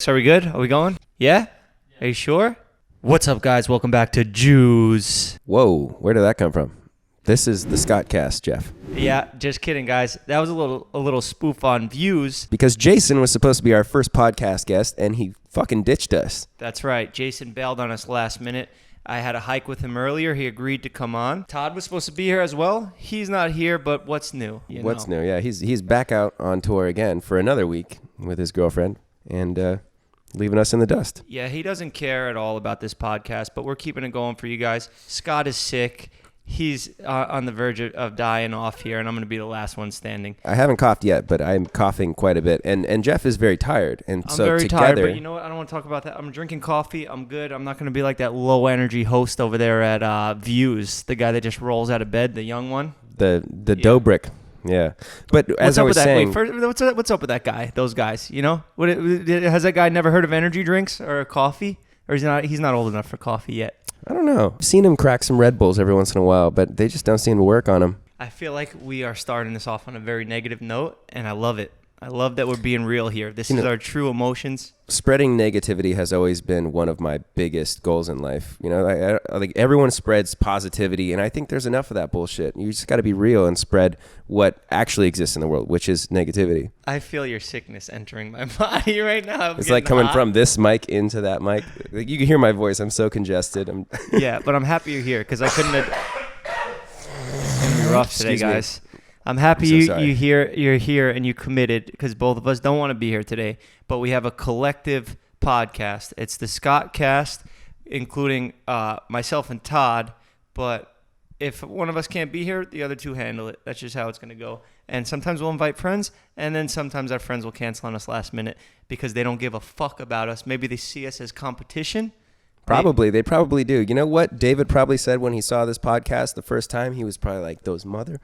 So are we good? Are we going? Yeah? Are you sure? What's up, guys? Welcome back to Jews. Whoa, where did that come from? This is the Scott cast, Jeff. Yeah, just kidding, guys. That was a little spoof on views. Because Jason was supposed to be our first podcast guest, and he fucking ditched us. That's right. Jason bailed on us last minute. I had a hike with him earlier. He agreed to come on. Todd was supposed to be here as well. He's not here, but what's new? What's new? Yeah, he's back out on tour again for another week with his girlfriend, and leaving us in the dust. Yeah, he doesn't care at all about this podcast, but we're keeping it going for you guys. Scott is sick. He's on the verge of dying off here, and I'm going to be the last one standing. I haven't coughed yet, but I'm coughing quite a bit, and Jeff is very tired. And I'm so very together, tired, but you know what? I don't want to talk about that. I'm drinking coffee. I'm good. I'm not going to be like that low-energy host over there at Views, the guy that just rolls out of bed, the young one. The dough brick. Yeah, but as I was saying, what's up with that guy? Those guys, you know, has that guy never heard of energy drinks or coffee, or he's not old enough for coffee yet? I don't know. I've seen him crack some Red Bulls every once in a while, but they just don't seem to work on him. I feel like we are starting this off on a very negative note, and I love it. I love that we're being real here. This is our true emotions. Spreading negativity has always been one of my biggest goals in life. You know, like everyone spreads positivity, and I think there's enough of that bullshit. You just got to be real and spread what actually exists in the world, which is negativity. I feel your sickness entering my body right now. It's like coming from this mic into that mic. Like, you can hear my voice. I'm so congested. Yeah, but I'm happy you're here because I couldn't have... It's going to be rough today, guys. I'm happy you're here and you committed because both of us don't want to be here today. But we have a collective podcast. It's the Scott cast, including myself and Todd. But if one of us can't be here, the other two handle it. That's just how it's going to go. And sometimes we'll invite friends, and then sometimes our friends will cancel on us last minute because they don't give a fuck about us. Maybe they see us as competition. They probably do. You know what David probably said when he saw this podcast the first time? He was probably like, those mother...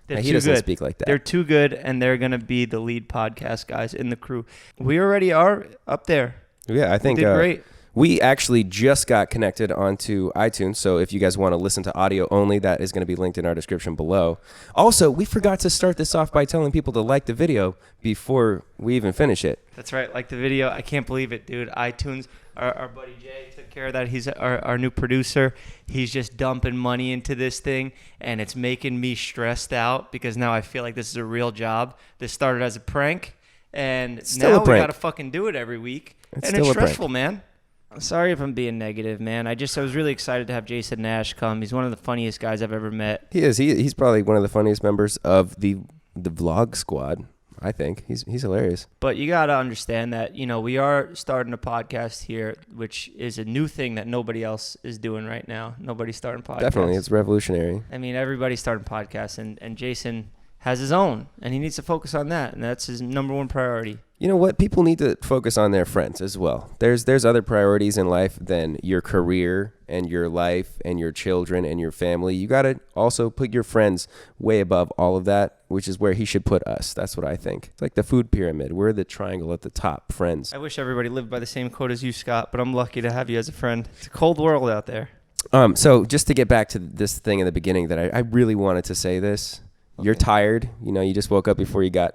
He doesn't speak like that. They're too good, and they're going to be the lead podcast guys in the crew. We already are up there. Yeah, I think we did great. We actually just got connected onto iTunes, so if you guys want to listen to audio only, that is going to be linked in our description below. Also, we forgot to start this off by telling people to like the video before we even finish it. That's right, like the video. I can't believe it, dude. iTunes, our buddy Jay took care of that. He's our new producer. He's just dumping money into this thing, and it's making me stressed out because now I feel like this is a real job. This started as a prank, and now we got to fucking do it every week. And it's stressful, man. I'm sorry if I'm being negative, man. I was really excited to have Jason Nash come. He's one of the funniest guys I've ever met. He is. He's probably one of the funniest members of the vlog squad. I think he's hilarious. But you got to understand that, you know, we are starting a podcast here, which is a new thing that nobody else is doing right now. Nobody's starting podcasts. Definitely. It's revolutionary. I mean, everybody's starting podcasts, and Jason has his own, and he needs to focus on that, and that's his number one priority. You know what? People need to focus on their friends as well. There's other priorities in life than your career and your life and your children and your family. You got to also put your friends way above all of that, which is where he should put us. That's what I think. It's like the food pyramid. We're the triangle at the top, friends. I wish everybody lived by the same code as you, Scott, but I'm lucky to have you as a friend. It's a cold world out there. So just to get back to this thing in the beginning that I really wanted to say this. Okay. You're tired. You know, you just woke up before I got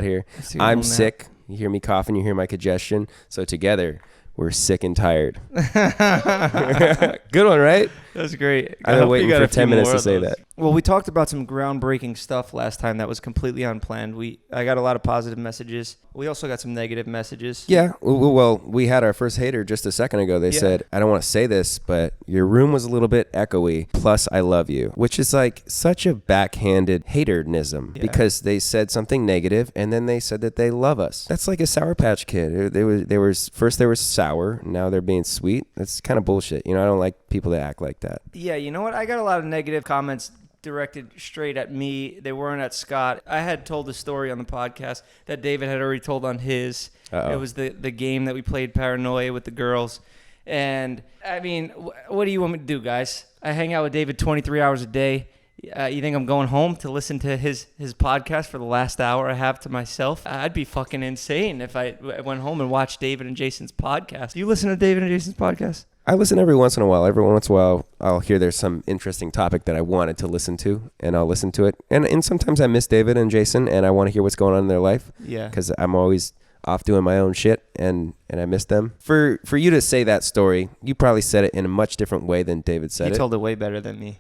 here. I'm sick. You hear me coughing. You hear my congestion. So together, we're sick and tired. Good one, right? That's great. I've been waiting for 10 minutes to say that. Well, we talked about some groundbreaking stuff last time that was completely unplanned. I got a lot of positive messages. We also got some negative messages. Yeah. Well, we had our first hater just a second ago. They said, I don't want to say this, but your room was a little bit echoey. Plus, I love you, which is like such a backhanded haternism because they said something negative and then they said that they love us. That's like a Sour Patch Kid. They were sour. Now they're being sweet. That's kind of bullshit. You know, I don't like people that act like that. Yeah, you know what? I got a lot of negative comments directed straight at me. They weren't at Scott. I had told the story on the podcast that David had already told on his. Uh-oh. It was the game that we played, Paranoia, with the girls. And, I mean, what do you want me to do, guys? I hang out with David 23 hours a day. You think I'm going home to listen to his podcast for the last hour I have to myself? I'd be fucking insane if I went home and watched David and Jason's podcast. Do you listen to David and Jason's podcast? I listen every once in a while. Every once in a while, I'll hear there's some interesting topic that I wanted to listen to, and I'll listen to it. And sometimes I miss David and Jason, and I want to hear what's going on in their life. Yeah. Because I'm always off doing my own shit, and I miss them. For you to say that story, you probably said it in a much different way than David said it. He told it way better than me.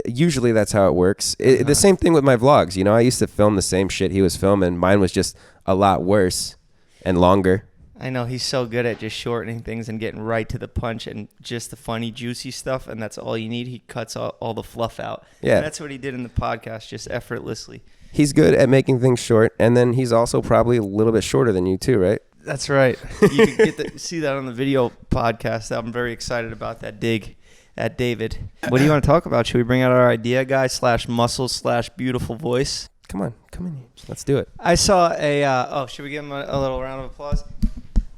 Usually that's how it works. The same thing with my vlogs. I used to film the same shit he was filming. Mine was just a lot worse and longer. I know, he's so good at just shortening things and getting right to the punch and just the funny, juicy stuff, and that's all you need. He cuts all the fluff out. Yeah. And that's what he did in the podcast, just effortlessly. He's good at making things short, and then he's also probably a little bit shorter than you too, right? That's right. You can see that on the video podcast. I'm very excited about that dig at David. What do you want to talk about? Should we bring out our idea guy / muscle / beautiful voice? Come on. Let's do it. I saw should we give him a little round of applause?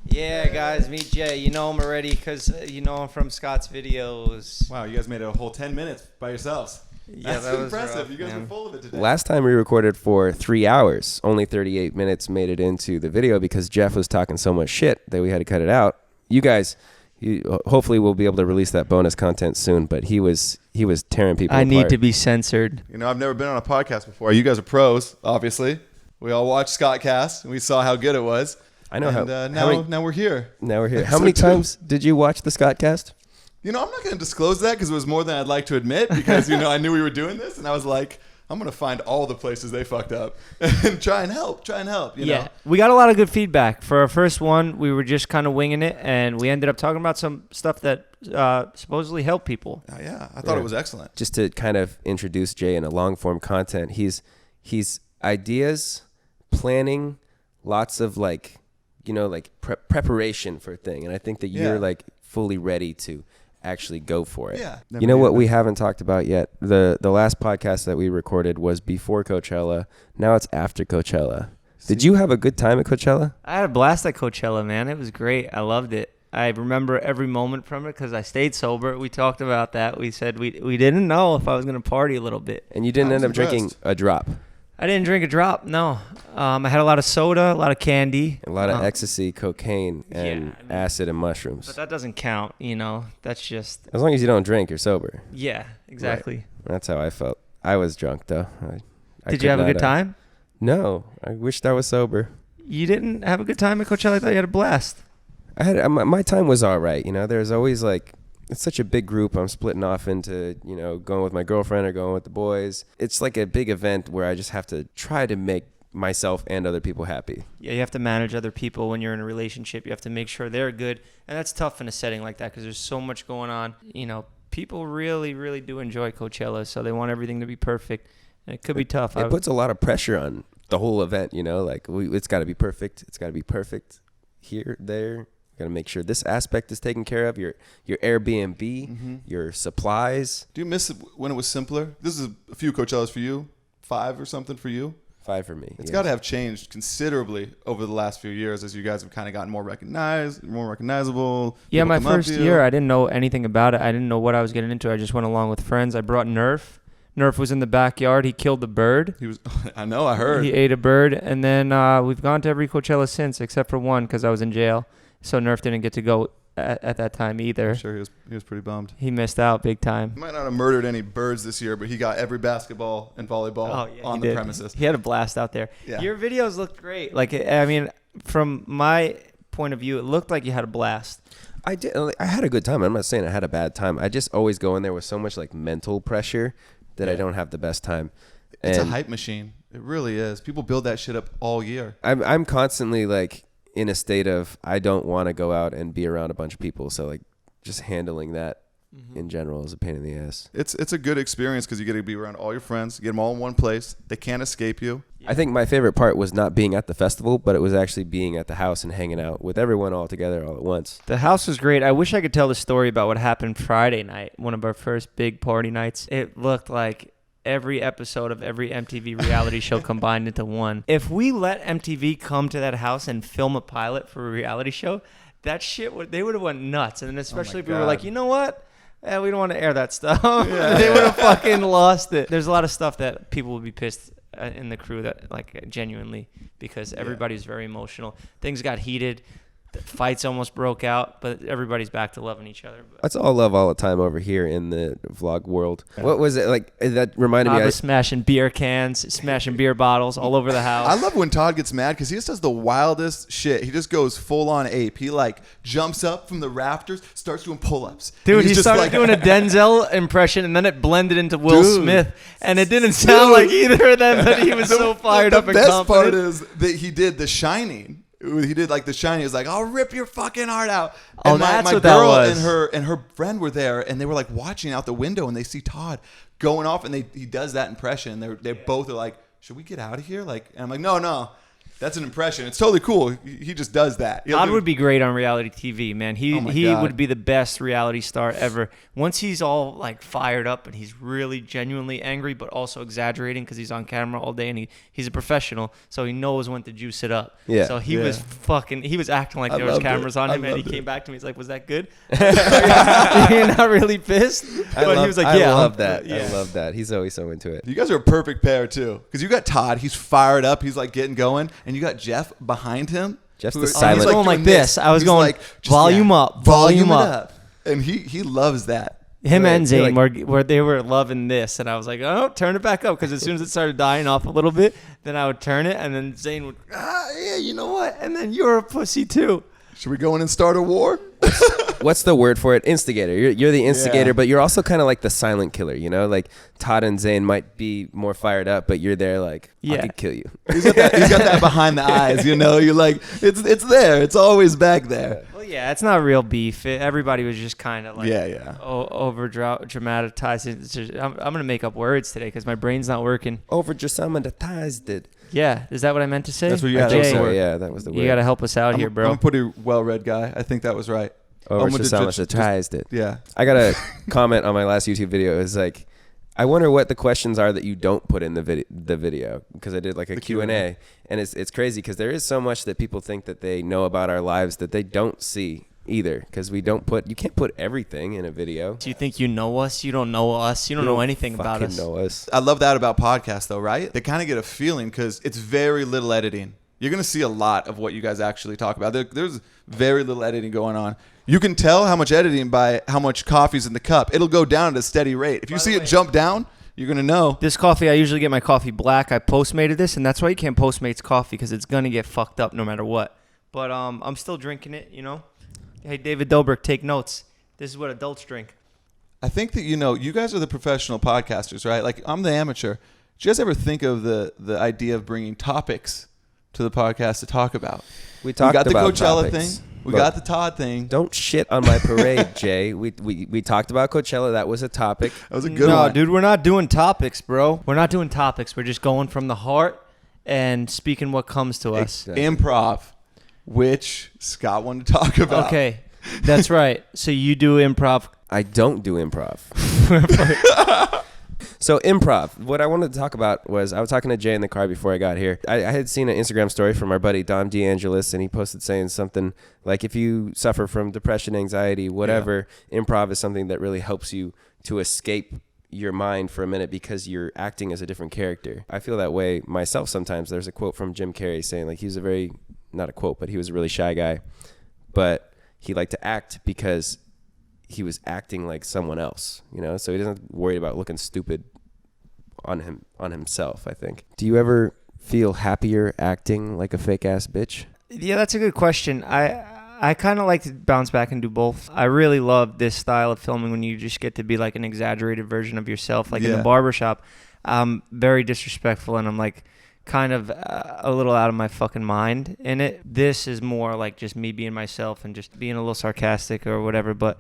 Yeah, guys, meet Jay. You know him already because you know him from Scott's videos. Wow, you guys made it a whole 10 minutes by yourselves. Yeah, That's that was impressive. rough, you guys man. were full of it today. Last time we recorded for 3 hours, only 38 minutes made it into the video because Jeff was talking so much shit that we had to cut it out. You guys, hopefully we'll be able to release that bonus content soon, but he was tearing people apart. Need to be censored. I've never been on a podcast before. You guys are pros, obviously. We all watched Scott Cast, and we saw how good it was. I know now we're here. Now we're here. How many times did you watch the Scott Cast? I'm not going to disclose that because it was more than I'd like to admit because, I knew we were doing this, and I was like, I'm going to find all the places they fucked up and try and help, you know? We got a lot of good feedback. For our first one, we were just kind of winging it, and we ended up talking about some stuff that supposedly helped people. Yeah, I thought it was excellent. Just to kind of introduce Jay in a long-form content, he's ideas, planning, lots of preparation for a thing, and I think that you're fully ready to actually go for it. Yeah. You know what we haven't talked about yet? The last podcast that we recorded was before Coachella. Now it's after Coachella. Did you have a good time at Coachella? I had a blast at Coachella, man. It was great. I loved it. I remember every moment from it because I stayed sober. We talked about that. We said we didn't know if I was going to party a little bit. And you didn't end up drinking a drop. I didn't drink a drop, no. I had a lot of soda, a lot of candy. A lot of ecstasy, cocaine, and acid and mushrooms. But that doesn't count, That's just... As long as you don't drink, you're sober. Yeah, exactly. Right. That's how I felt. I was drunk, though. Did you have a good time? No. I wished I was sober. You didn't have a good time at Coachella? I thought you had a blast. I had my time was all right. There's always it's such a big group. I'm splitting off into, going with my girlfriend or going with the boys. It's like a big event where I just have to try to make myself and other people happy. Yeah, you have to manage other people when you're in a relationship. You have to make sure they're good. And that's tough in a setting like that because there's so much going on. People really, really do enjoy Coachella, so they want everything to be perfect. And it could be tough. It puts a lot of pressure on the whole event, it's got to be perfect. It's got to be perfect here, there. Got to make sure this aspect is taken care of. Your Airbnb, your supplies. Do you miss it when it was simpler? This is a few Coachellas for you, 5 or something for you. 5 for me. It's got to have changed considerably over the last few years as you guys have kind of gotten more recognizable. Yeah, my first year, I didn't know anything about it. I didn't know what I was getting into. I just went along with friends. I brought Nerf. Nerf was in the backyard. He killed the bird. I know, I heard. He ate a bird. And then we've gone to every Coachella since except for one because I was in jail. So Nerf didn't get to go at that time either. I'm sure he was pretty bummed. He missed out big time. He might not have murdered any birds this year, but he got every basketball and volleyball on the premises. He had a blast out there. Yeah. Your videos looked great. From my point of view, it looked like you had a blast. I did. I had a good time. I'm not saying I had a bad time. I just always go in there with so much mental pressure that I don't have the best time. It's a hype machine. It really is. People build that shit up all year. I'm constantly in a state of I don't want to go out and be around a bunch of people. So just handling that in general is a pain in the ass. It's a good experience because you get to be around all your friends, get them all in one place. They can't escape you. I think my favorite part was not being at the festival, but it was actually being at the house and hanging out with everyone all together all at once. The house was great. I wish I could tell the story about what happened Friday night, one of our first big party nights. It looked like every episode of every MTV reality show combined into one. If we let MTV come to that house and film a pilot for a reality show, that shit they would have went nuts. And then especially if we were like, you know what? We don't want to air that stuff. Yeah. They would have fucking lost it. There's a lot of stuff that people would be pissed in the crew that genuinely because everybody's very emotional. Things got heated. The fights almost broke out, but everybody's back to loving each other. But. That's all love all the time over here in the vlog world. What was it like? That reminded me. I was smashing beer cans, smashing beer bottles all over the house. I love when Todd gets mad because he just does the wildest shit. He just goes full on ape. He like jumps up from the rafters, starts doing pull-ups. Dude, he started doing a Denzel impression, and then it blended into Will Smith, and it didn't sound like either of them, but he was so fired up and confident. The best part is that he did The Shining. He did like The Shining. He was like, "I'll rip your fucking heart out." And that's my what girl that was. and her friend were there, and they were like watching out the window, and they see Todd going off, and he does that impression. And they both are like, "Should we get out of here?" Like, and I'm like, "No. That's an impression. It's totally cool. He just does that." Todd would be great on reality TV, man. He would be the best reality star ever. Once he's all like fired up and he's really genuinely angry, but also exaggerating because he's on camera all day and he's a professional, so he knows when to juice it up. Yeah. So he was acting like there was cameras on him, and he came back to me. He's like, "Was that good?" You're not really pissed, but he was like, "Yeah, I love that. Yeah. I love that. He's always so into it. You guys are a perfect pair too, because you got Todd. He's fired up. He's like getting going. And you got Jeff behind him. Jeff's the silent. I was going like this. I was going like, volume up. And he loves that. Him and Zane where they were loving this, and I was like, "Oh, turn it back up," because as soon as it started dying off a little bit, then I would turn it, and then Zane would, yeah, you know what? And then you're a pussy too. Should we go in and start a war? What's the word for it? Instigator. You're the instigator, but you're also kind of like the silent killer, you know? Like Todd and Zane might be more fired up, but you're there like, I could kill you. He's got that behind the eyes, you know? You're like, it's there. It's always back there. Well, yeah, it's not real beef. Everybody was just kind of like over dramatized. I'm going to make up words today because my brain's not working. Over dramatized it. Yeah, is that what I meant to say? That's what you got to say. Yeah, that was the word. You got to help us out here, bro. I'm a pretty well-read guy. I think that was right. Over dramatized it. Yeah. I got a comment on my last YouTube video. It was like, I wonder what the questions are that you don't put in the video, because I did like a Q&A, and it's crazy because there is so much that people think that they know about our lives that they don't see either, because you can't put everything in a video. Do you think you know us? You don't know us. You don't know anything about us. Know us. I love that about podcasts though, right? They kind of get a feeling because it's very little editing. You're going to see a lot of what you guys actually talk about. There's very little editing going on. You can tell how much editing by how much coffee's in the cup. It'll go down at a steady rate. If you see it jump down, you're going to know. This coffee, I usually get my coffee black. I Postmated this, and that's why you can't Postmates coffee, because it's going to get fucked up no matter what. But I'm still drinking it, you know? Hey, David Dobrik, take notes. This is what adults drink. I think that, you guys are the professional podcasters, right? Like, I'm the amateur. Did you guys ever think of the idea of bringing topics to the podcast to talk about? We got the Coachella thing. We got the Todd thing. Don't shit on my parade, Jay. We talked about Coachella. That was a topic. That was a good one. No, dude, we're not doing topics, bro. We're not doing topics. We're just going from the heart and speaking what comes to us. Improv, which Scott wanted to talk about. Okay, that's right. So you do improv. I don't do improv. So improv, what I wanted to talk about was, I was talking to Jay in the car before I got here. I had seen an Instagram story from our buddy Dom DeAngelis, and he posted saying something like, if you suffer from depression, anxiety, whatever, improv is something that really helps you to escape your mind for a minute because you're acting as a different character. I feel that way myself sometimes. There's a quote from Jim Carrey saying, like, he was not a quote, but he was a really shy guy, but he liked to act because he was acting like someone else, so he doesn't worry about looking stupid on himself, I think. Do you ever feel happier acting like a fake ass bitch? Yeah, that's a good question. I kind of like to bounce back and do both. I really love this style of filming when you just get to be like an exaggerated version of yourself. Like in the barbershop, I'm very disrespectful and I'm like kind of a little out of my fucking mind in it. This is more like just me being myself and just being a little sarcastic or whatever, but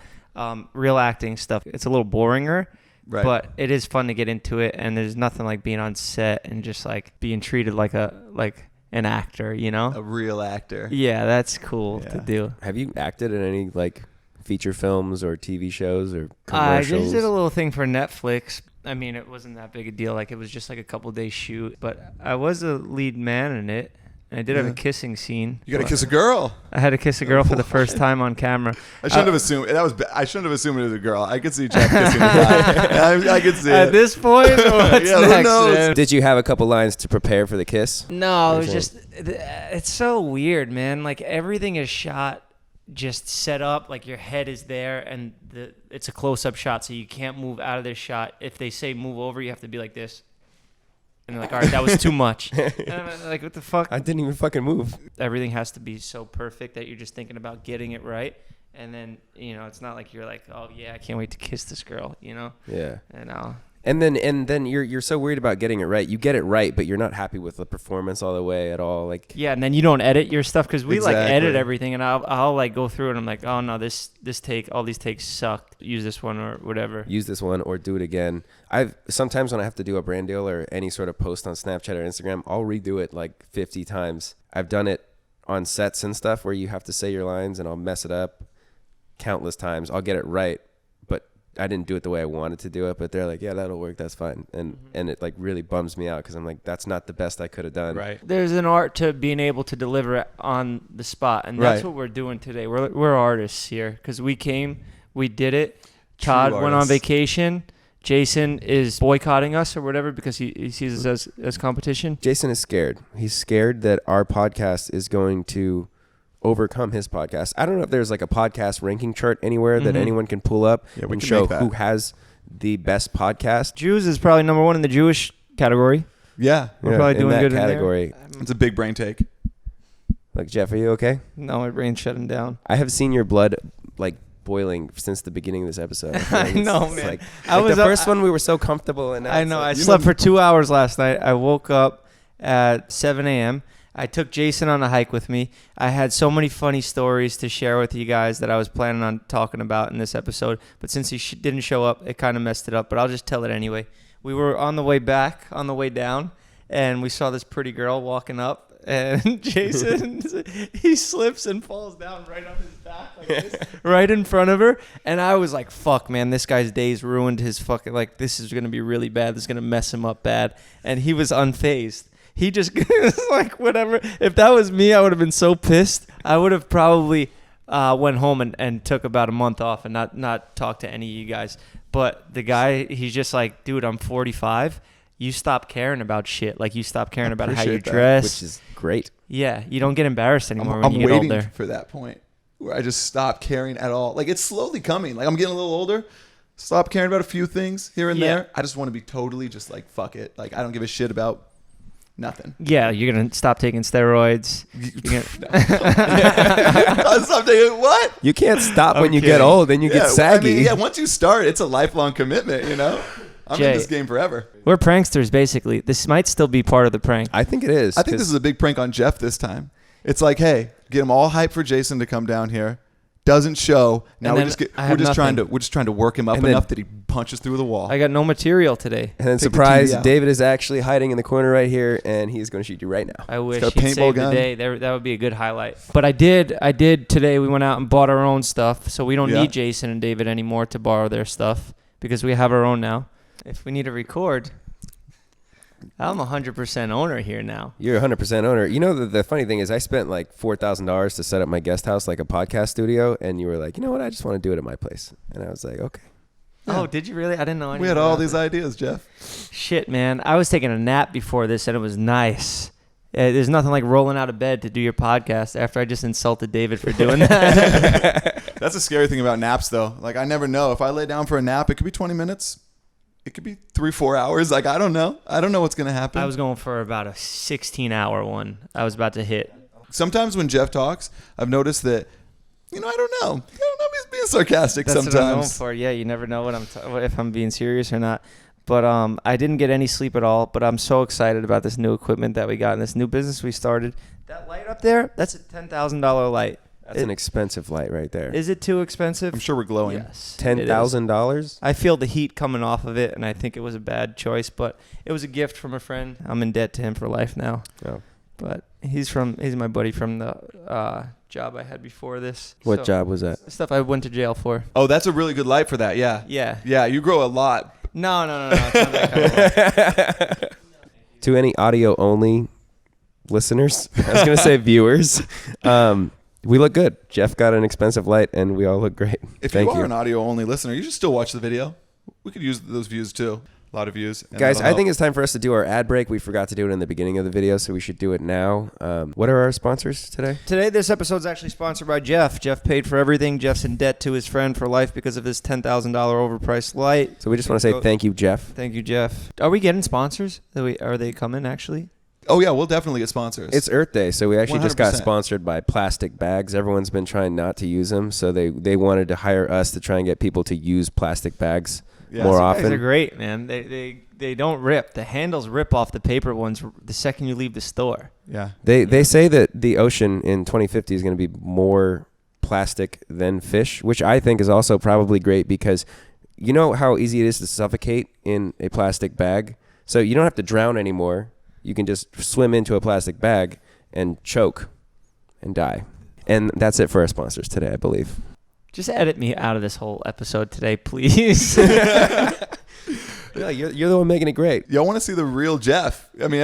real acting stuff, it's a little boringer. Right. But it is fun to get into it, and there's nothing like being on set and just like being treated like an actor, A real actor. Yeah, that's cool to do. Have you acted in any like feature films or TV shows or commercials? I just did a little thing for Netflix. I mean, it wasn't that big a deal. Like, it was just like a couple days shoot, but I was a lead man in it. And I did have a kissing scene. You got to kiss a girl. I had to kiss a girl for the first time on camera. I shouldn't have assumed I shouldn't have assumed it was a girl. I could see Jeff kissing a guy. I could see At it. this point, what's Yeah, who next, knows? man? Did you have a couple lines to prepare for the kiss? No, it was just, it's so weird, man. Like everything is shot, just set up, like your head is there, and it's a close-up shot, so you can't move out of this shot. If they say move over, you have to be like this. And they're like, all right, that was too much. And I'm like, what the fuck? I didn't even fucking move. Everything has to be so perfect that you're just thinking about getting it right. And then, it's not like you're like, oh, yeah, I can't wait to kiss this girl, Yeah. And And then you're so worried about getting it right. You get it right, but you're not happy with the performance all the way at all. Like yeah, and then you don't edit your stuff because we like edit Exactly. everything, and I'll like go through it. And I'm like, oh no, this take, all these takes sucked. Use this one or whatever. use this one or do it again. I've sometimes when I have to do a brand deal or any sort of post on Snapchat or Instagram, I'll redo it like 50 times. I've done it on sets and stuff where you have to say your lines, and I'll mess it up countless times. I'll get it right, but I didn't do it the way I wanted to do it. But they're like, yeah, that'll work, that's fine. And it like really bums me out because I'm like, that's not the best I could have done. Right. There's an art to being able to deliver it on the spot, and that's Right. what we're doing today. We're artists here because we came, we did it. True Todd went on artists. vacation. Jason is boycotting us or whatever because he sees us as competition. Jason is scared. He's scared that our podcast is going to overcome his podcast. I don't know if there's like a podcast ranking chart anywhere that anyone can pull up Yeah, we and can show make that. who has the best podcast. Jews is probably number one in the Jewish category. Yeah. We're probably in doing that good category. It's a big brain take. Like, Jeff, are you okay? No, my brain's shutting down. I have seen your blood like boiling since the beginning of this episode. I know, It's man. Like, I like was the up- first one we were so comfortable, and now I it's know. like- I you slept know- for 2 hours last night. I woke up at 7 a.m. I took Jason on a hike with me. I had so many funny stories to share with you guys that I was planning on talking about in this episode. But since he didn't show up, it kind of messed it up. But I'll just tell it anyway. We were on the way back, on the way down, and we saw this pretty girl walking up. And Jason, he slips and falls down right on his back like this, right in front of her. And I was like, fuck, man, this guy's day's ruined. His fucking, like, this is going to be really bad. This is going to mess him up bad. And he was unfazed. He just was like, whatever. If that was me, I would have been so pissed. I would have probably went home and took about a month off and not talked to any of you guys. But the guy, he's just like, dude, I'm 45. You stop caring about shit. Like, you stop caring about how you appreciate that, dress. which is great. Yeah, you don't get embarrassed anymore I'm when you get waiting older. for that point where I just stop caring at all. Like, it's slowly coming. Like, I'm getting a little older. Stop caring about a few things here and Yeah. there. I just want to be totally just like, fuck it. Like, I don't give a shit about nothing. Yeah, you're going to stop taking steroids. You're Stop taking what? You can't stop when I'm you get kidding. old, then you get saggy. I mean, yeah, once you start, it's a lifelong commitment, you know? I'm Jay. in this game forever. We're pranksters, basically. This might still be part of the prank. I think it is. I think 'cause this is a big prank on Jeff this time. It's like, hey, get him all hyped for Jason to come down here. Doesn't show. Now And we then just get, I we're have just trying nothing. to work him up And then- enough that he punches through the wall. I got no material today. And then Take the surprise, TV out. David is actually hiding in the corner right here, and he's going to shoot you right now. I wish got a he'd paintball saved the gun. day. That would be a good highlight. But I did today. We went out and bought our own stuff, so we don't Yeah. need Jason and David anymore to borrow their stuff because we have our own now. If we need to record, I'm 100% owner here now. You're 100% owner. You know, the funny thing is I spent like $4,000 to set up my guest house, like a podcast studio, and you were like, you know what, I just want to do it at my place. And I was like, okay. Yeah. Oh, did you really? I didn't know anything. we had all about these that. ideas, Jeff. Shit, man. I was taking a nap before this, and it was nice. There's nothing like rolling out of bed to do your podcast after I just insulted David for doing that. That's a scary thing about naps, though. Like, I never know. If I lay down for a nap, it could be 20 minutes. It could be 3-4 hours. Like, I don't know. I don't know what's going to happen. I was going for about a 16-hour one. I was about to hit. Sometimes when Jeff talks, I've noticed that, I don't know. I don't know if he's being sarcastic That's what I'm going sometimes. for. Yeah, you never know if I'm being serious or not. But I didn't get any sleep at all. But I'm so excited about this new equipment that we got and this new business we started. That light up there, that's a $10,000 light. That's an expensive light right there. Is it too expensive? I'm sure we're glowing. Yes. it is. $10,000? I feel the heat coming off of it, and I think it was a bad choice. But it was a gift from a friend. I'm in debt to him for life now. Oh. But he's my buddy from the job I had before this. What So, job was that? the stuff I went to jail for. Oh, that's a really good light for that. Yeah. Yeah. Yeah, you grow a lot. No. It's not that kind of light. To any audio only listeners. I was going to say viewers. We look good. Jeff got an expensive light, and we all look great. If you are an audio-only listener, you should still watch the video. We could use those views, too. A lot of views. Guys, I think it's time for us to do our ad break. We forgot to do it in the beginning of the video, so we should do it now. What are our sponsors today? Today, this episode is actually sponsored by Jeff. Jeff paid for everything. Jeff's in debt to his friend for life because of his $10,000 overpriced light. So we just want to say thank you, Jeff. Thank you, Jeff. Are we getting sponsors? Are they coming, actually? Oh, yeah, we'll definitely get sponsors. It's Earth Day, so we actually 100%. just got sponsored by plastic bags. Everyone's been trying not to use them, so they wanted to hire us to try and get people to use plastic bags more often. These are great, man. They don't rip. The handles rip off the paper ones the second you leave the store. Yeah. They say that the ocean in 2050 is going to be more plastic than fish, which I think is also probably great because you know how easy it is to suffocate in a plastic bag? So you don't have to drown anymore. You can just swim into a plastic bag and choke and die. And that's it for our sponsors today, I believe. Just edit me out of this whole episode today, please. Yeah, you're the one making it great. Y'all want to see the real Jeff? I mean,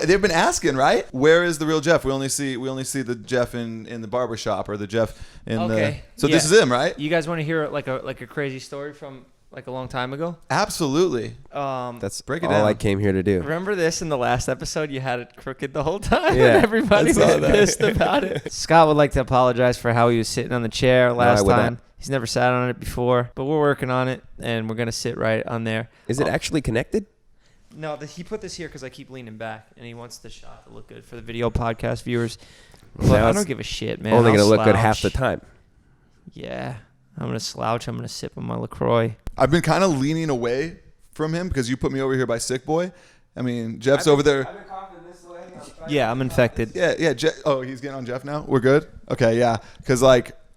they've been asking, right? Where is the real Jeff? We only see the Jeff in the barber shop or the Jeff in the. So this is him, right? You guys want to hear like a crazy story from like a long time ago? Absolutely. That's break it all down. I came here to do. Remember this in the last episode? You had it crooked the whole time. Yeah, and everybody was pissed about it. Scott would like to apologize for how he was sitting on the chair last time. Not. He's never sat on it before, but we're working on it, and we're going to sit right on there. Is it actually connected? No, he put this here because I keep leaning back, and he wants the shot to look good for the video podcast viewers. But I don't give a shit, man. Only going to look good half the time. Yeah. I'm going to slouch. I'm going to sip on my LaCroix. I've been kind of leaning away from him because you put me over here by Sick Boy. I mean, Jeff's over there. I've been coughing this way. Yeah, I'm infected. Yeah. He's getting on Jeff now? We're good? Okay, yeah. Because,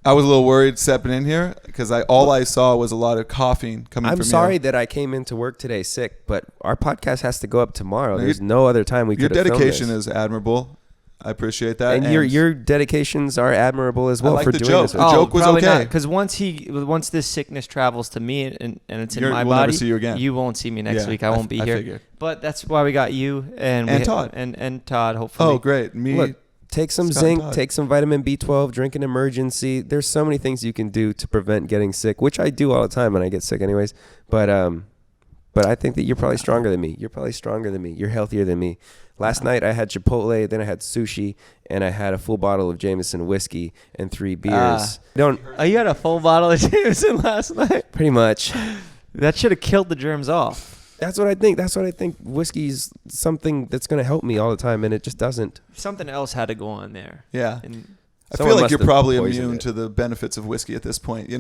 I was a little worried stepping in here because all I saw was a lot of coughing coming from you. I'm sorry that I came into work today sick, but our podcast has to go up tomorrow. There's no other time we could have filmed this. Your dedication is admirable. I appreciate that. And your dedications are admirable as well for doing this. The joke was okay. Because once this sickness travels to me and it's in my we'll body, never see you again. You won't see me next week. I won't be here. Figured. But that's why we got you and Todd and Todd. Hopefully. Oh, great. Look, take some zinc, take some vitamin B12, drink an emergency. There's so many things you can do to prevent getting sick, which I do all the time when I get sick anyways. But I think that you're probably stronger than me. You're healthier than me. Last night I had Chipotle, then I had sushi, and I had a full bottle of Jameson whiskey and 3 beers. You had a full bottle of Jameson last night? Pretty much. That should have killed the germs off. That's what I think. Whiskey's something that's going to help me all the time, and it just doesn't. Something else had to go on there. Yeah. I feel like you're probably immune to the benefits of whiskey at this point,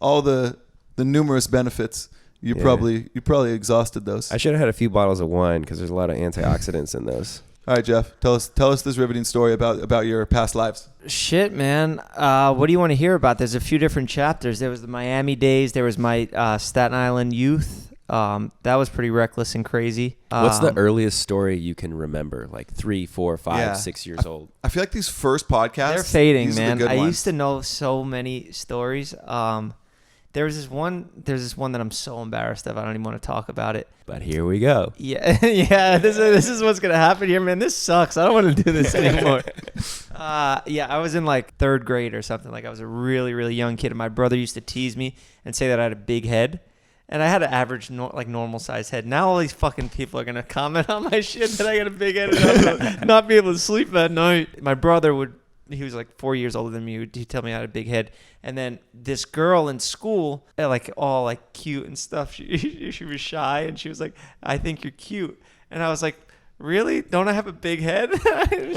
all the numerous benefits. You probably exhausted those. I should have had a few bottles of wine because there's a lot of antioxidants in those. All right, Jeff, tell us this riveting story about your past lives. Shit, man. What do you want to hear about? There's a few different chapters. There was the Miami days. There was my Staten Island youth. That was pretty reckless and crazy. What's the earliest story you can remember? Like 3, 4, 5, 6 years old. I feel like these first podcasts, they're fading, these man. are the good I ones. used to know so many stories. There's this one that I'm so embarrassed of. I don't even want to talk about it. But here we go. Yeah, yeah. This is what's gonna happen here, man. This sucks. I don't want to do this anymore. I was in like 3rd grade or something. Like I was a really, really young kid, and my brother used to tease me and say that I had a big head, and I had an average, normal size head. Now all these fucking people are gonna comment on my shit that I got a big head and not be able to sleep at night. My brother he was like 4 years older than me. He'd tell me I had a big head. And then this girl in school, all like cute and stuff, she was shy, and she was like, I think you're cute. And I was like, really? Don't I have a big head?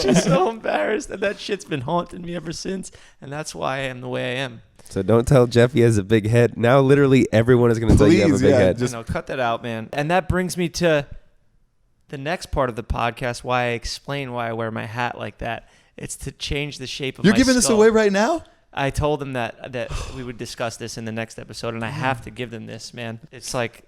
She's so embarrassed. And that shit's been haunting me ever since. And that's why I am the way I am. So don't tell Jeff he has a big head. Now literally everyone is going to tell you have a big head. No, cut that out, man. And that brings me to the next part of the podcast, why I explain why I wear my hat like that. It's to change the shape of my skull. You're giving this away right now? I told them that we would discuss this in the next episode, and I have to give them this, man. It's like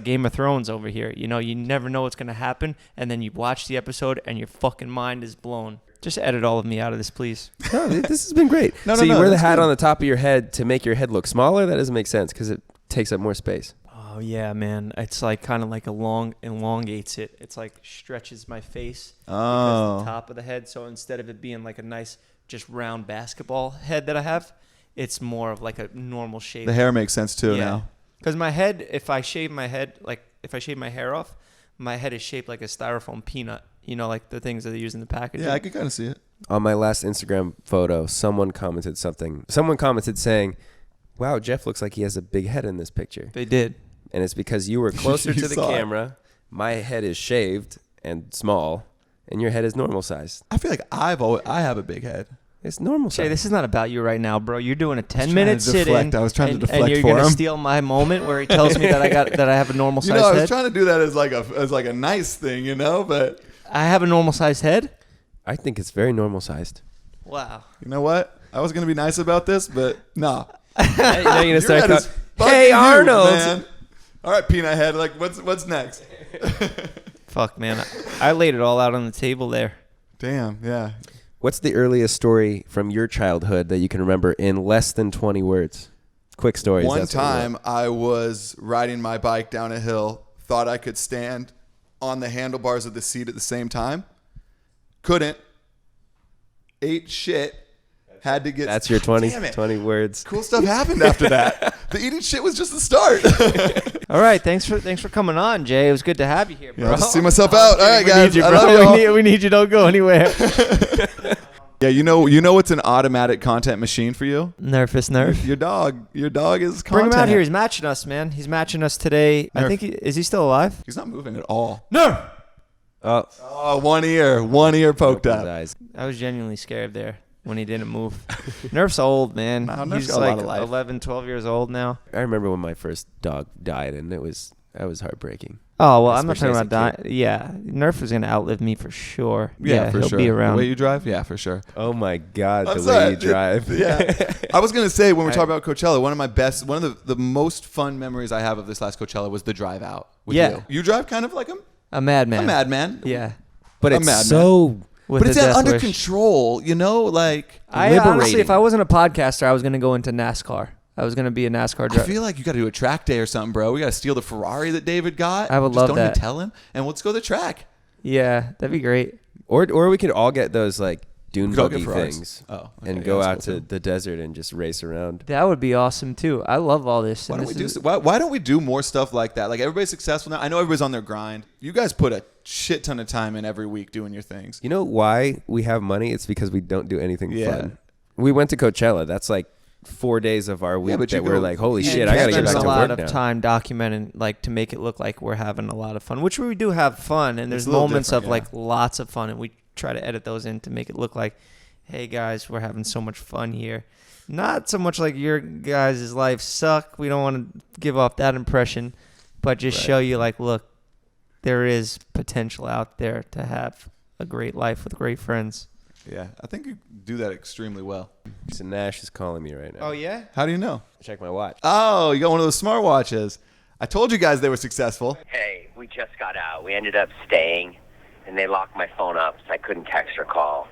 Game of Thrones over here. You never know what's going to happen, and then you watch the episode, and your fucking mind is blown. Just edit all of me out of this, please. No, this has been great. You wear the hat on the top of your head to make your head look smaller? That doesn't make sense because it takes up more space. Oh, Oh yeah, man. It's like kind of like elongates it. It's like stretches my face because of the top of the head. So instead of it being like a nice just round basketball head that I have, it's more of like a normal shape. The hair makes sense too now. Because my head, if I shave my hair off, my head is shaped like a styrofoam peanut. You know, like the things that they use in the packaging. Yeah, I could kind of see it. On my last Instagram photo, someone commented something. Someone commented saying, "Wow, Jeff looks like he has a big head in this picture." They did. And it's because you were closer You to the saw it. camera. My head is shaved and small, and your head is normal sized. I feel like I have a big head. It's normal Jay, size. this is not about you right now, bro. You're doing a trying 10-minute to deflect. sit-in. I was trying to deflect and you're for gonna him. steal my moment where he tells me that I have a normal You sized know, I was head. trying to do that as like a nice thing, you know, but I have a normal sized head. I think it's very normal sized. Wow. you know what? I was gonna be nice about this, but nah. Now you're gonna Your start. head is fucking Hey, huge, Arnold. man. All right, peanut head. Like, what's next? Fuck, man. I laid it all out on the table there. Damn. Yeah. What's the earliest story from your childhood that you can remember in less than 20 words? Quick stories. One that's what we time want. I was riding my bike down a hill, thought I could stand on the handlebars of the seat at the same time. Couldn't. Ate shit. Had to get. That's your 20, Damn it. 20 words. Cool stuff happened after that. The eating shit was just the start. All right, thanks for coming on, Jay. It was good to have you here, bro. Yeah, I'll see myself out. All right, We guys. need you, I bro. love y'all. We need you. Don't go anywhere. Yeah, you know what's an automatic content machine for you? Nerf. Your dog. Your dog is content. Bring him out here. He's matching us, man. He's matching us today. I Nerf. think is he still alive? He's not moving at all. No. Oh, one ear poked His up. eyes. I was genuinely scared there when he didn't move. Nerf's old, man. Nah, Nerf's He's got a lot like of life. 11, 12 years old now. I remember when my first dog died, and that was heartbreaking. Oh, well, I'm not Especially talking about as a dying. Yeah, Nerf is going to outlive me for sure. Yeah, for he'll sure. be around. The way you drive? Yeah, for sure. Oh my God, I'm the sorry. way you drive. Yeah. I was going to say, when we're talking about Coachella, one of the most fun memories I have of this last Coachella was the drive out with Yeah. you. You drive kind of like A madman. a madman. Yeah. But A it's madman. so With But it's a that death under wish. control, you know, like I honestly, liberating. if I wasn't a podcaster, I was going to go into NASCAR. I was going to be a NASCAR I driver. feel like you got to do a track day or something, bro. We got to steal the Ferrari that David got. I would Just love don't that. even tell him, and let's go to the track. Yeah, that'd be great. or we could all get those like dune We could all buggy get Ferraris. things Oh, okay, and yeah, go that's out cool to too. the desert and just race around. That would be awesome too. I love all this. Why and don't we this do? is- Why don't we do more stuff like that? Like everybody's successful now. I know everybody's on their grind. You guys put a shit ton of time in every week doing your things. You know why we have money? It's because we don't do anything Yeah. fun. We went to Coachella. That's like 4 days of our week but you that we're go- like, holy Yeah, shit, you I gotta can't get back spend to a lot work of now. time documenting, like, to make it look like we're having a lot of fun, which we do have fun, and there's a little moments of different, like lots of fun, and we try to edit those in to make it look like, hey guys, we're having so much fun here. Not so much like your guys' life suck. We don't want to give off that impression, but just Right. show you like, look, there is potential out there to have a great life with great friends. Yeah, I think you do that extremely well. So Nash is calling me right now. yeah. How do you know? Check my watch. Oh, you got one of those smartwatches. I told you guys they were successful. Hey, we just got out. We ended up staying, and they locked my phone up, so I couldn't text or call.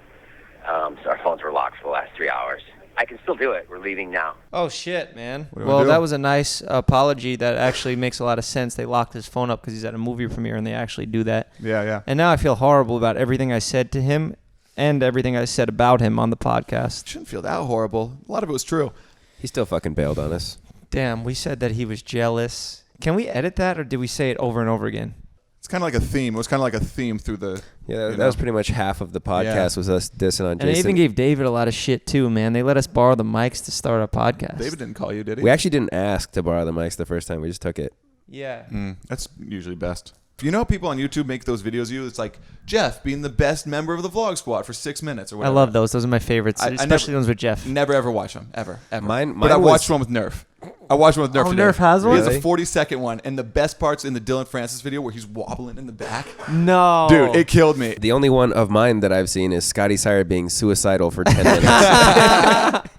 So our phones were locked for the last 3 hours. I can still do it. We're leaving now. Oh shit, man. What do I Well, do? that was a nice apology that actually makes a lot of sense. They locked his phone up because he's at a movie premiere, and they actually do that. Yeah. And now I feel horrible about everything I said to him and everything I said about him on the podcast. Shouldn't feel that horrible. A lot of it was true. He still fucking bailed on us. Damn, we said that he was jealous. Can we edit that, or did we say it over and over again? It's kind of like a theme. It was kind of like a theme through the. Yeah, you that was know. pretty much half of the podcast Yeah. was us dissing on And I Jason. even gave David a lot of shit too, man. They let us borrow the mics to start our podcast. David didn't call you, did he? we actually didn't ask to borrow the mics the first time. We just took it. Yeah. That's usually best. You know how people on YouTube make those videos of you? It's like Jeff being the best member of the vlog squad for 6 minutes or I whatever. love those. Those are my favorites, I especially never- the ones with Jeff. Never ever watch them. Ever. Mine But I was- watched one with Nerf. I watched one with Nerf Oh, today. Nerf has one? He has Really? a 40-second one. And the best part's in the Dylan Francis video where he's wobbling in the back. No. Dude, it killed me. The only one of mine that I've seen is Scotty Sire being suicidal for 10 minutes.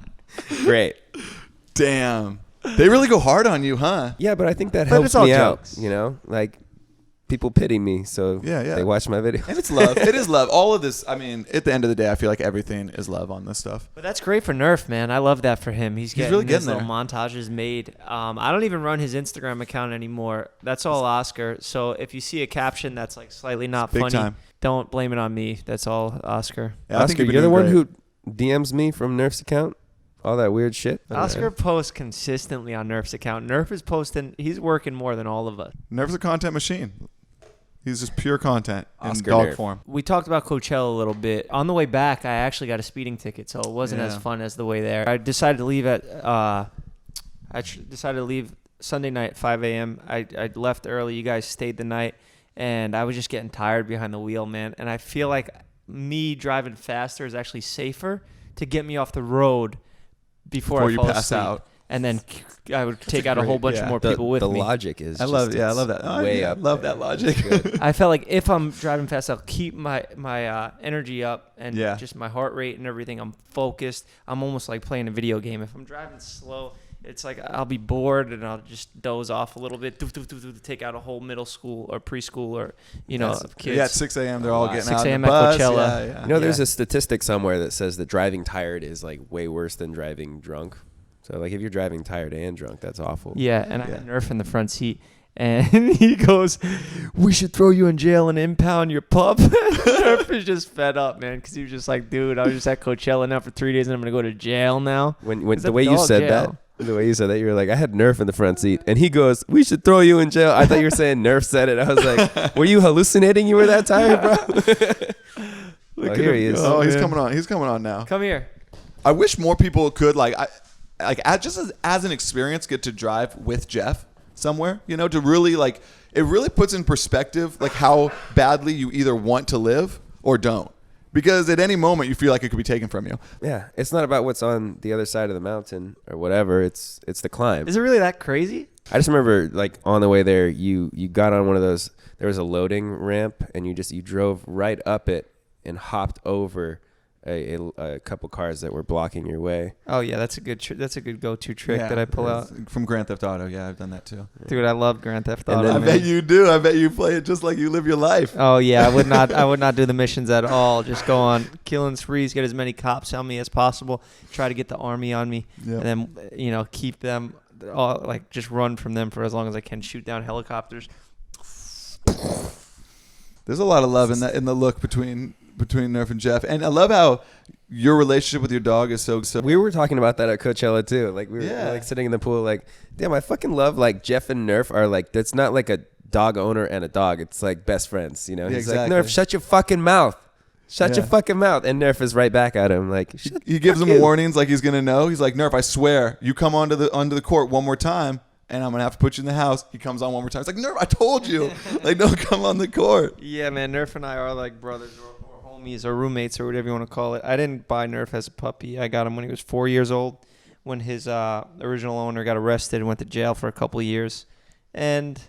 Great. Damn. They really go hard on you, huh? Yeah, but I think that But helps it's all me out. jokes. You know, like people pity me, so they watch my video. And it's love. It is love. All of this, I mean, at the end of the day, I feel like everything is love on this stuff. But that's great for Nerf, man. I love that for him. He's really getting his there. little montages made. I don't even run his Instagram account anymore. That's all Oscar. So if you see a caption that's like slightly not Big funny, time. don't blame it on me. That's all Oscar. Yeah, I think Oscar, you've been you're the doing one great. who DMs me from Nerf's account? All that weird shit? Oscar posts consistently on Nerf's account. Nerf is posting. He's working more than all of us. Nerf's a content machine. He's just pure content in Oscar dog Nerf. form. We talked about Coachella a little bit. On the way back, I actually got a speeding ticket, so it wasn't as fun as the way there. I decided to leave at decided to leave Sunday night at 5 a.m. I left early. You guys stayed the night, and I was just getting tired behind the wheel, man. And I feel like me driving faster is actually safer to get me off the road before I you fall pass asleep. out. And then I would take out a whole bunch of more The people with me. The logic is I love just, I love that. way I up love there. that logic. I felt like if I'm driving fast, I'll keep my energy up and just my heart rate and everything. I'm focused. I'm almost like playing a video game. If I'm driving slow, it's like I'll be bored and I'll just doze off a little bit, take out a whole middle school or preschool or, kids. Yeah, at 6 a.m. they're all getting 6 out a.m. on the at bus. Coachella. Yeah. You know, there's a statistic somewhere that says that driving tired is like way worse than driving drunk. So like if you're driving tired and drunk, that's awful. Yeah, and I had Nerf in the front seat. And he goes, "We should throw you in jail and impound your pup." Nerf is just fed up, man, because he was just like, "Dude, I was just at Coachella now for 3 days, and I'm gonna go to jail now." When Is the that way you dog said jail? that, you were like, "I had Nerf in the front seat," and he goes, "We should throw you in jail." I thought you were saying Nerf said it. I was like, "Were you hallucinating? You were that tired, bro?" Look here at he him is. go. Oh, he's man. coming on. He's coming on now. Come here. I wish more people could just as an experience get to drive with Jeff somewhere, to really it really puts in perspective like how badly you either want to live or don't, because at any moment you feel like it could be taken from you. Yeah, it's not about what's on the other side of the mountain or whatever. It's the climb. Is it really that crazy? I just remember like on the way there, you got on one of those. There was a loading ramp, and you drove right up it and hopped over a couple cars that were blocking your way. Oh yeah, that's a good go-to trick that I pull out. From Grand Theft Auto. Yeah, I've done that too. Dude, I love Grand Theft And Auto. then- I bet you do. I bet you play it just like you live your life. Oh yeah, I would not do the missions at all. Just go on killing sprees, get as many cops on me as possible, try to get the army on me, Yeah. and then keep them all, like just run from them for as long as I can, shoot down helicopters. There's a lot of love in the look between Nerf and Jeff, and I love how your relationship with your dog is so. We were talking about that at Coachella too. Like we were Yeah. like sitting in the pool, like, damn, I fucking love like Jeff and Nerf are like, that's not like a dog owner and a dog. It's like best friends, He's exactly. like, Nerf, shut your fucking mouth. Shut Yeah. your fucking mouth. And Nerf is right back at him. Like, He gives him warnings like he's gonna know. He's like, Nerf, I swear, you come onto the court one more time, and I'm gonna have to put you in the house. He comes on one more time. It's like, Nerf, I told you, like, don't come on the court. Yeah, man, Nerf and I are like brothers or homies or roommates or whatever you want to call it. I didn't buy Nerf as a puppy. I got him when he was 4 years old, when his original owner got arrested and went to jail for a couple of years. And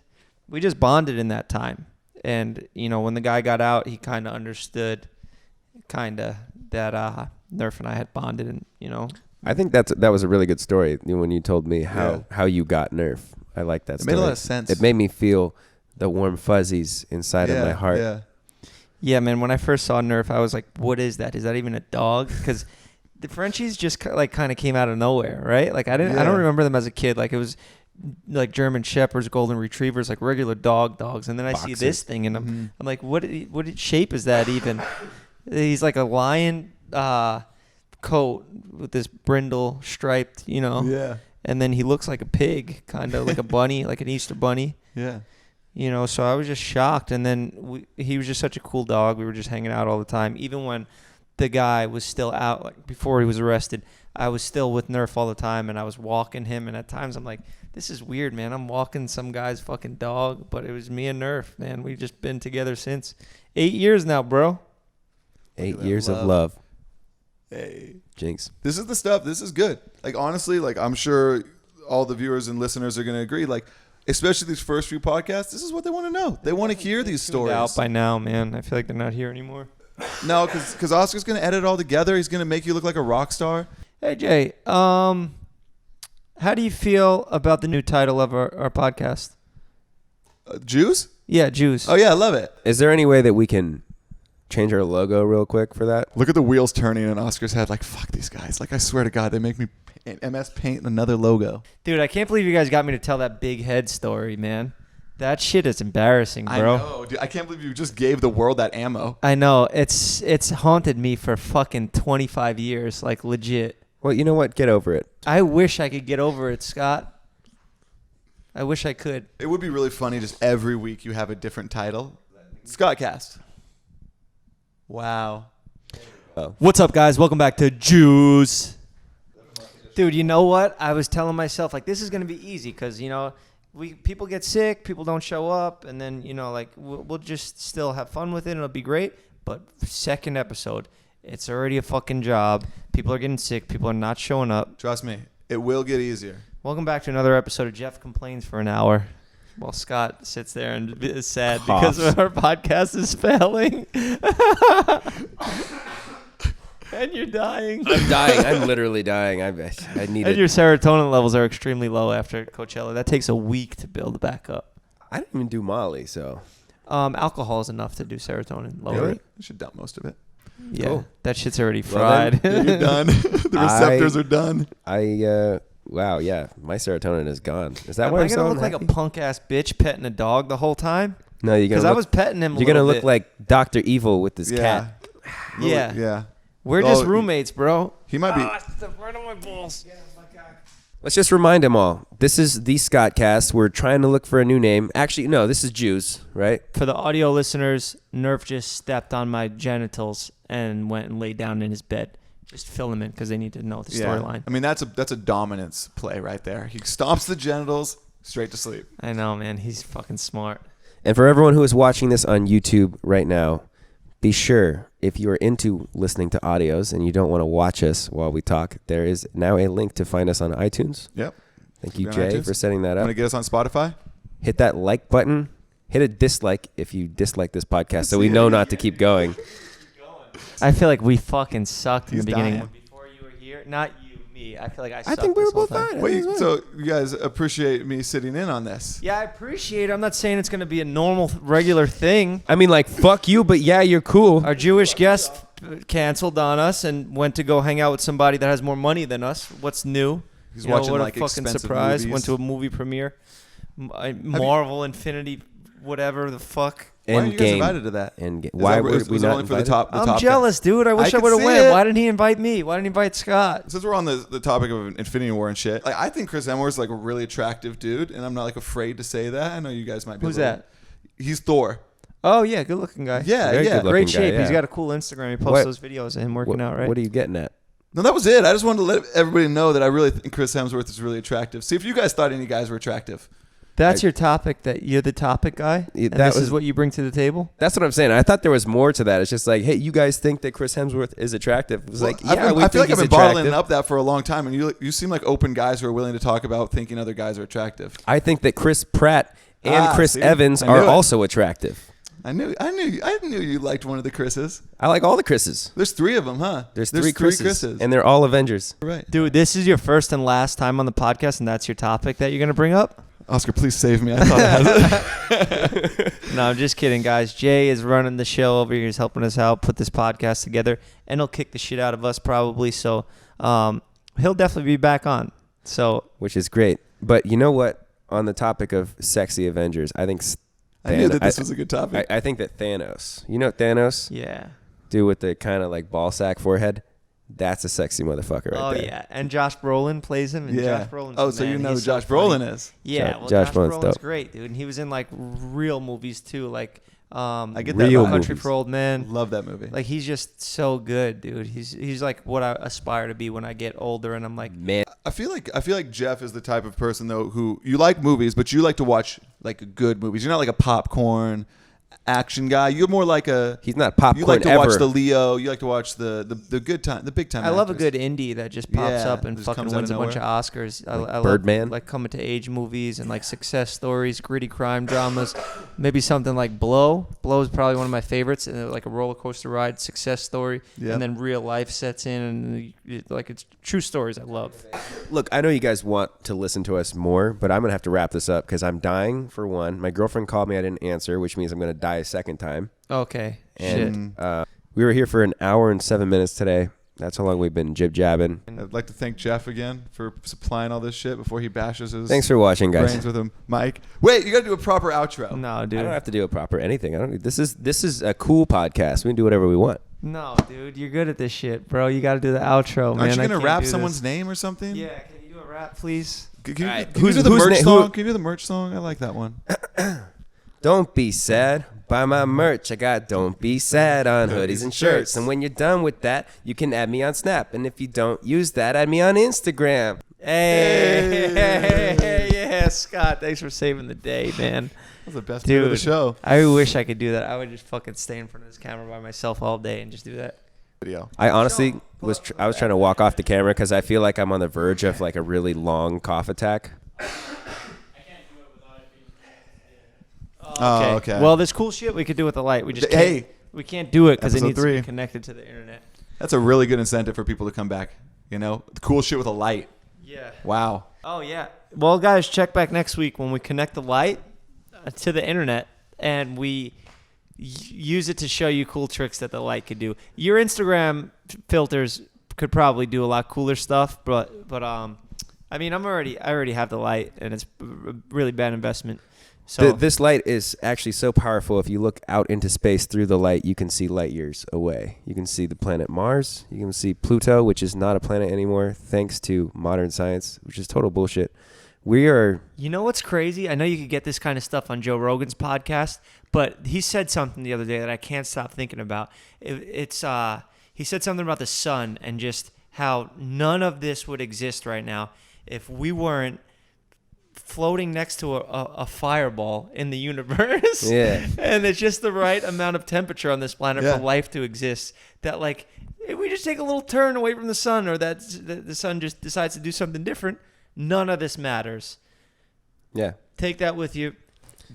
we just bonded in that time. And, when the guy got out, he kind of understood that Nerf and I had bonded and, I think that was a really good story when you told me how you got Nerf. I like that story. It made a lot of sense. It made me feel the warm fuzzies inside of my heart. Yeah. Yeah, man, when I first saw Nerf, I was like, what is that? Is that even a dog? Because the Frenchies just kind of came out of nowhere, right? Like I don't remember them as a kid. Like it was like German Shepherds, Golden Retrievers, like regular dogs. And then I see this thing and I'm like, what shape is that even? He's like a lion coat with this brindle striped, Yeah. and then he looks like a pig, kind of like a bunny, like an Easter bunny. Yeah. So I was just shocked. And then he was just such a cool dog. We were just hanging out all the time. Even when the guy was still out, like before he was arrested, I was still with Nerf all the time, and I was walking him. And at times I'm like, this is weird, man. I'm walking some guy's fucking dog, but it was me and Nerf, man. We've just been together since 8 years now, bro. 8 years of love. Hey. Jinx. This is the stuff. This is good. Like, honestly, like, I'm sure all the viewers and listeners are going to agree. Like, especially these first few podcasts, this is what they want to know. They want to hear these stories. Out by now, man. I feel like they're not here anymore. No, because Oscar's going to edit it all together. He's going to make you look like a rock star. Hey, Jay. How do you feel about the new title of our podcast? Jews? Yeah, Jews. Oh yeah, I love it. Is there any way that we can change our logo real quick for that? Look at the wheels turning in Oscar's head. Like, fuck these guys. Like, I swear to God, they make me MS Paint another logo. Dude, I can't believe you guys got me to tell that big head story, man. That shit is embarrassing, bro. I know, dude. I can't believe you just gave the world that ammo. I know. It's haunted me for fucking 25 years, like legit. Well, you know what? Get over it. I wish I could get over it, Scott. I wish I could. It would be really funny just every week you have a different title. Scott Cast. Wow. Oh. What's up, guys? Welcome back to Jews. Dude, you know what? I was telling myself, like, this is going to be easy because, you know, people get sick, people don't show up, and then, you know, like, we'll just still have fun with it, and it'll be great. But second episode, it's already a fucking job. People are getting sick. People are not showing up. Trust me, it will get easier. Welcome back to another episode of Jeff Complains for an hour. While Scott sits there and is sad Coughs. because our podcast is failing. And you're dying. I'm dying. I'm literally dying. I need And it. your serotonin levels are extremely low after Coachella. That takes a week to build back up. I didn't even do Molly, so. Alcohol is enough to do serotonin lower. Really? You should dump most of it. Yeah, Cool. that shit's already Well, fried. Yeah, you're done. The receptors are done. Wow, yeah. My serotonin is gone. Is that Am why I I'm gonna so look like a unhappy? punk ass bitch petting a dog the whole time? No, you're Because gonna I look, was petting him. you're gonna little look bit. like Dr. Evil with this cat. Yeah. Yeah. We're Oh, just roommates, bro. He might be. Right on my balls. Let's just remind them all. This is the Scott Cast. We're trying to look for a new name. Actually, no, this is Jews, right? For the audio listeners, Nerf just stepped on my genitals and went and laid down in his bed. Just fill them in because they need to know the storyline. I mean, that's a dominance play right there. He stomps the genitals straight to sleep. I know, man. He's fucking smart. And for everyone who is watching this on YouTube right now, be sure, if you are into listening to audios and you don't want to watch us while we talk, there is now a link to find us on iTunes. Yep. Thank you, We're on Jay, iTunes. for setting that Want up. to get us on Spotify? Hit that like button. Hit a dislike if you dislike this podcast so we know not to keep going. I feel like we fucking sucked in He's the beginning. dying. Before you were here, not you, me. I feel like I I sucked think we this were whole both time. fine. Wait, so you guys appreciate me sitting in on this? Yeah, I appreciate it. I'm not saying it's going to be a normal, regular thing. I mean, like, fuck you, but yeah, you're cool. Our Jewish guest canceled on us and went to go hang out with somebody that has more money than us. What's new? He's You know, watching what like a fucking expensive surprise. movies. Went to a movie premiere. Marvel, Infinity, whatever the fuck. Why aren't you guys Endgame. invited to that? Endgame. Is Why that- were is- we was it not only for the invited? top? The I'm top jealous, dude. I wish I could would have see went. it. Why didn't he invite me? Why didn't he invite Scott? Since we're on the topic of Infinity War and shit, like I think Chris Hemsworth's like a really attractive dude, and I'm not like afraid to say that. I know you guys might be. Who's a little- that? He's Thor. Oh, yeah, good-looking guy. Yeah, Very yeah. good-looking Great guy, shape. yeah. He's got a cool Instagram. He posts What- those videos of him working out, right? What are you getting at? No, that was it. I just wanted to let everybody know that I really think Chris Hemsworth is really attractive. See if you guys thought any guys were attractive. That's your topic, that you're the topic guy? Yeah, And that this is was- what you bring to the table? That's what I'm saying. I thought there was more to that. It's just like, hey, you guys think that Chris Hemsworth is attractive? It was like, Well, yeah, I feel like I've been bottling attractive. up that for a long time, and you seem like open guys who are willing to talk about thinking other guys are attractive. I think that Chris Pratt and Chris see? Evans I knew are it. also attractive. I knew you liked one of the Chris's. I like all the Chris's. There's three of them, huh? There's three Chris's, and they're all Avengers. right. Dude, this is your first and last time on the podcast, and that's your topic that you're going to bring up? Oscar, please save me. I thought I had it. No, I'm just kidding, guys. Jay is running the show over here. He's helping us out, put this podcast together, and he'll kick the shit out of us probably. So he'll definitely be back on. So Which is great. But you know what? On the topic of sexy Avengers, I think I knew that this was a good topic. I think that Thanos, you know what Thanos yeah. do with the kind of like ball sack forehead? That's a sexy motherfucker right Oh there. yeah, and Josh Brolin plays him. And yeah. Josh Brolin's Oh, the so man. you know who He's so Josh funny. Brolin is? Yeah, well, Josh Josh Brolin's Brolin's dope. great, dude, and he was in like real movies too, like I get Real that. Country movies. for Old Men. Love that movie. Like he's just so good, dude. He's like what I aspire to be when I get older, and I'm like, Man, I feel like Jeff is the type of person though who you like movies, but you like to watch like good movies. You're not like a popcorn action guy. You're more like a. He's not popcorn. You like to ever. watch the Leo. You like to watch the good time, the big time. I love a good indie that just pops up and fucking wins a bunch of Oscars. I Birdman, love, like coming to age movies and like success stories, gritty crime dramas. Maybe something like Blow. Blow is probably one of my favorites. Like a roller coaster ride, success story, and then real life sets in, and like it's true stories. I love. Look, I know you guys want to listen to us more, but I'm gonna have to wrap this up because I'm dying for one. My girlfriend called me, I didn't answer, which means I'm gonna die a second time. Okay. And we were here for an hour and 7 minutes today. That's how long we've been jib-jabbing. I'd like to thank Jeff again for supplying all this shit before he bashes his Thanks for watching, guys. brains with a mic. Wait, you got to do a proper outro. No, dude. I don't have to do a proper anything. I don't. This is a cool podcast. We can do whatever we want. No, dude. You're good at this shit, bro. You got to do the outro, man. Aren't you I gonna can't rap do someone's this. name or something? Yeah. Can you do a rap, please? Can you, Right. can you do the Who's merch na- song? who- Can you do the merch song? I like that one. Don't be sad. Buy my merch. I got Don't Be Sad on hoodies and shirts. And when you're done with that, you can add me on Snap. And if you don't use that, add me on Instagram. Hey, yeah, Scott. Thanks for saving the day, man. That was the best part of the show. I wish I could do that. I would just fucking stay in front of this camera by myself all day and just do that. Video. I honestly was I was trying to walk off the camera because I feel like I'm on the verge of like a really long cough attack. Oh, okay. Well, there's cool shit we could do with the light. We just we can't do it because it Episode needs 3. to be connected to the internet. That's a really good incentive for people to come back. You know, the cool shit with a light. Yeah. Wow. Oh yeah. Well, guys, check back next week when we connect the light to the internet and we use it to show you cool tricks that the light could do. Your Instagram filters could probably do a lot cooler stuff, but I mean, I already have the light and it's a really bad investment. So This light is actually so powerful. If you look out into space through the light, you can see light years away. You can see the planet Mars. You can see Pluto, which is not a planet anymore, thanks to modern science, which is total bullshit. We are... You know what's crazy? I know you could get this kind of stuff on Joe Rogan's podcast, but he said something the other day that I can't stop thinking about. He said something about the sun and just how none of this would exist right now if we weren't floating next to a fireball in the universe. Yeah. And it's just the right amount of temperature on this planet for life to exist. That like, if we just take a little turn away from the sun, or that the sun just decides to do something different, none of this matters. Yeah. Take that with you.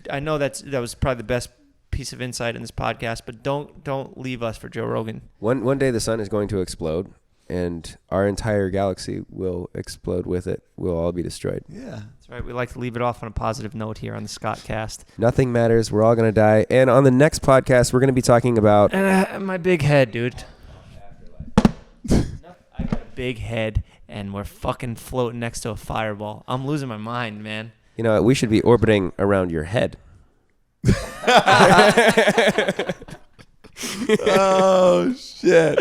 I know that was probably the best piece of insight in this podcast, but don't leave us for Joe Rogan. One day the sun is going to explode, and our entire galaxy will explode with it. We'll all be destroyed. Yeah. That's right. We like to leave it off on a positive note here on the Scott Cast. Nothing matters. We're all going to die. And on the next podcast, we're going to be talking about... And my big head, dude. I got a big head, and we're fucking floating next to a fireball. I'm losing my mind, man. You know, we should be orbiting around your head. Oh, shit.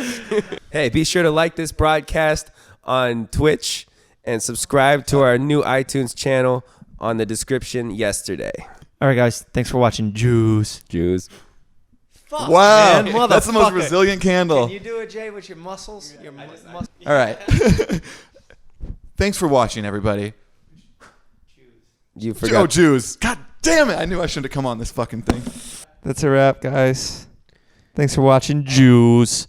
Hey, be sure to like this broadcast on Twitch and subscribe to our new iTunes channel on the description yesterday. All right, guys. Thanks for watching. Jews. Wow. Man, That's the most motherfucker. resilient candle. Can you do it, Jay, with your muscles? All right. Thanks for watching, everybody. You Oh, forgot. Jews. God damn it. I knew I shouldn't have come on this fucking thing. That's a wrap, guys. Thanks for watching. Jews.